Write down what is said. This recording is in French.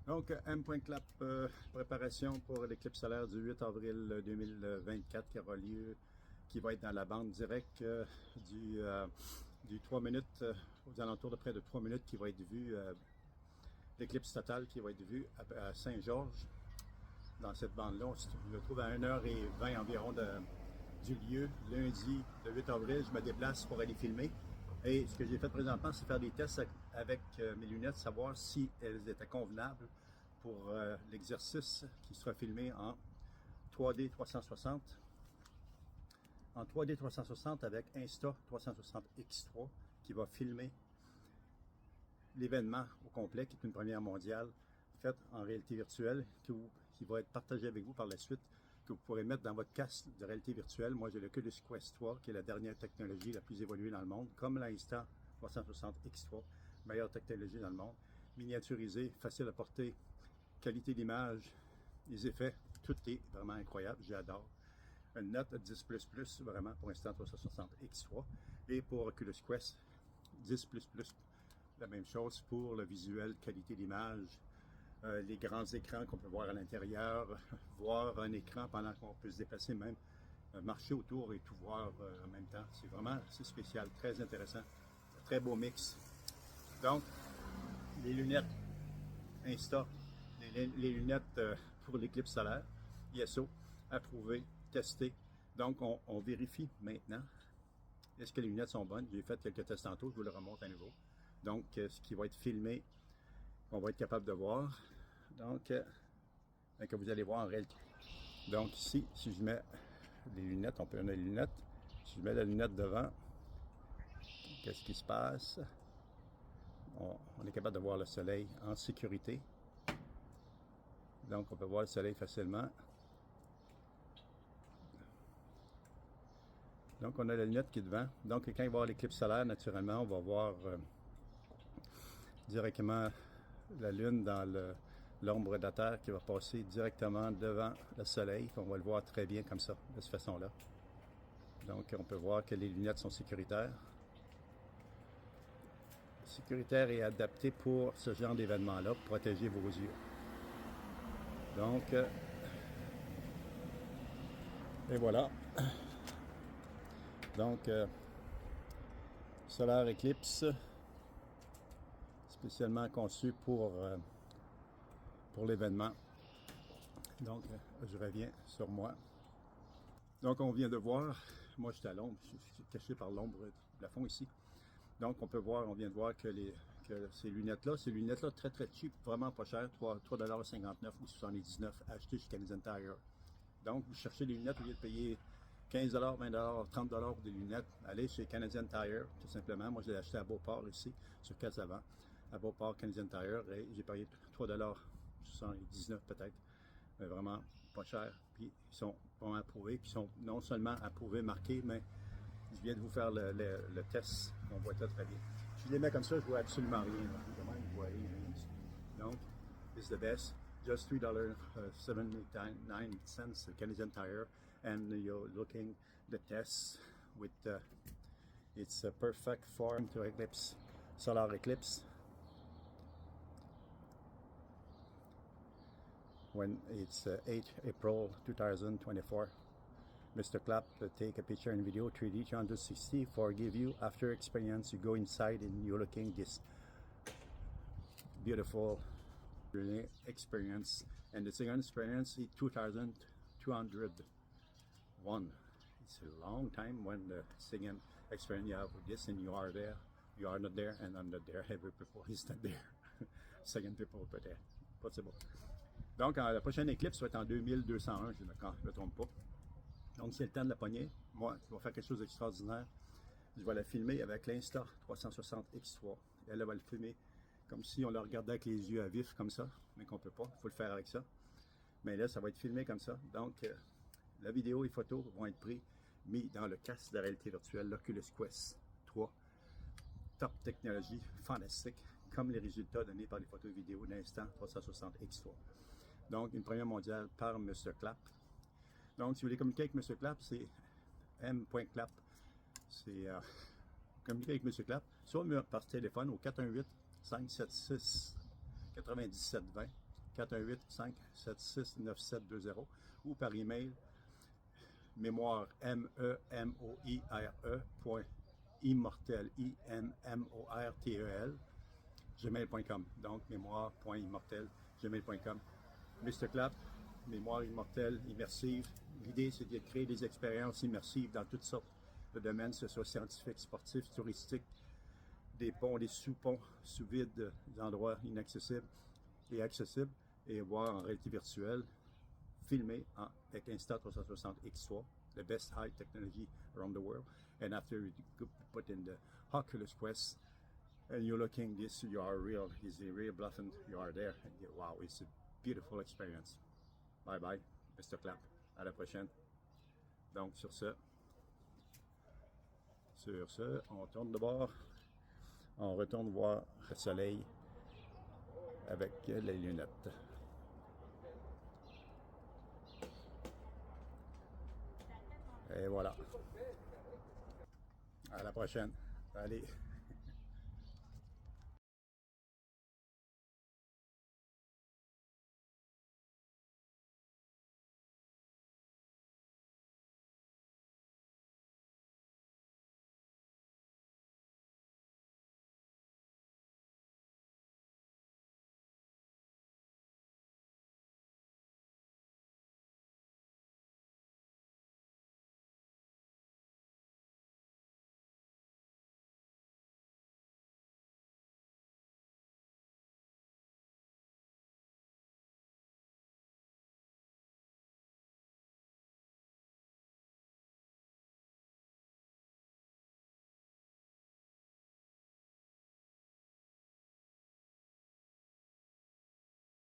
Donc, M.Clap, préparation pour l'éclipse solaire du 8 avril 2024 qui aura lieu, qui va être dans la bande directe du 3 minutes, aux alentours de près de 3 minutes, qui va être vu, l'éclipse totale qui va être vue à Saint-Georges. Dans cette bande-là, on se trouve à 1h20 environ du lieu, lundi, le 8 avril. Je me déplace pour aller filmer. Et ce que j'ai fait présentement, c'est faire des tests avec mes lunettes, savoir si elles étaient convenables pour l'exercice qui sera filmé en 3D 360. En 3D 360 avec Insta360X3 qui va filmer l'événement au complet, qui est une première mondiale faite en réalité virtuelle, qui va être partagée avec vous par la suite, que vous pourrez mettre dans votre casque de réalité virtuelle. Moi, j'ai le Oculus Quest 3, qui est la dernière technologie la plus évoluée dans le monde, comme l'Insta 360X3, meilleure technologie dans le monde, miniaturisée, facile à porter, qualité d'image, les effets, tout est vraiment incroyable, j'adore. Une note 10++, vraiment, pour Insta 360X3, et pour Oculus Quest 10++, la même chose pour le visuel, qualité d'image, les grands écrans qu'on peut voir à l'intérieur, voir un écran pendant qu'on peut se déplacer, même marcher autour et tout voir en même temps. C'est vraiment assez spécial, très intéressant, très beau mix. Donc, les lunettes Insta, les lunettes pour l'éclipse solaire, ISO, approuvé, testé. Donc, on vérifie maintenant. Est-ce que les lunettes sont bonnes? J'ai fait quelques tests tantôt, je vous le remonte à nouveau. Donc, ce qui va être filmé, on va être capable de voir. Donc, que vous allez voir en réalité. Donc ici, si je mets les lunettes, on peut mettre les lunettes. Si je mets la lunette devant, qu'est-ce qui se passe? On est capable de voir le soleil en sécurité. Donc, on peut voir le soleil facilement. Donc, on a la lunette qui est devant. Donc, quand il va y avoir l'éclipse solaire, naturellement, on va voir directement la lune dans l'ombre de la Terre qui va passer directement devant le soleil. On va le voir très bien comme ça, de cette façon-là. Donc, on peut voir que les lunettes sont sécuritaires. Sécuritaire et adapté pour ce genre d'événement-là, pour protéger vos yeux. Donc, et voilà. Donc, Solar Eclipse, spécialement conçu pour l'événement. Donc, je reviens sur moi. Donc, on vient de voir, moi j'étais à l'ombre, je suis caché par l'ombre du plafond ici. Donc, on peut voir, on vient de voir que ces lunettes-là très très cheap, vraiment pas cher, 3,59$ ou 79$ achetées chez Canadian Tire. Donc, vous cherchez des lunettes, au lieu de payer 15$, 20$, 30$ pour des lunettes, allez chez Canadian Tire, tout simplement. Moi, je l'ai acheté à Beauport ici, sur Casavant, à Beauport, Canadian Tire, et j'ai payé 3,79$ peut-être. Mais vraiment pas cher. Puis, ils sont vraiment approuvés, puis ils sont non seulement approuvés, marqués, mais je viens de vous faire le test, on voit ça très bien. Si je les mets comme ça, je vois absolument rien. Comment vous voyez? Donc, it's the best. Just $3.79 Canadian Tire, and you're looking the test with it's a perfect form to eclipse, solar eclipse. When it's 8 April 2024. Mr. Clap, take a picture and video 3D 360 for give you after experience. You go inside and you're looking this beautiful experience, and the second experience is 2201. It's a long time when the second experience you have with this and you are there, you are not there, and I'm not there, every people is not there. Second people peut-être, possible. Donc la prochaine éclipse va être en 2201, je ne me trompe pas. Donc, c'est le temps de la poignée. Moi, je vais faire quelque chose d'extraordinaire. Je vais la filmer avec l'Insta 360X3. Elle va le filmer comme si on le regardait avec les yeux à vif, comme ça, mais qu'on ne peut pas. Il faut le faire avec ça. Mais là, ça va être filmé comme ça. Donc, la vidéo et photos vont être mis dans le casque de réalité virtuelle, l'Oculus Quest 3. Top technologie, fantastique, comme les résultats donnés par les photos et vidéos d'Insta 360X3. Donc, une première mondiale par Mr. Clap. Donc, si vous voulez communiquer avec M. Clap, c'est M.Clap. C'est communiquer avec M. Clap, soit par téléphone au 418-576-9720. 418-576-9720 ou par email mémoire MEMOIRE point immortel IMMORTEL gmail.com. Donc mémoire.immortel gmail.com. Mr. Clap, mémoire immortelle, immersive. L'idée, c'est de créer des expériences immersives dans toutes sortes de domaines, que ce soit scientifique, sportif, touristique, des ponts, des sous-ponts, sous-vides, des endroits inaccessibles et accessibles, et voir en réalité virtuelle, filmé avec Insta360 X3, the best high technology around the world. And after you put in the Oculus Quest, and you're looking this, you are real, is a real bluff, and you are there. And wow, it's a beautiful experience. Bye bye, Mr. Clap. À la prochaine. Donc, sur ce, on tourne de bord. On retourne voir le soleil avec les lunettes. Et voilà. À la prochaine. Allez.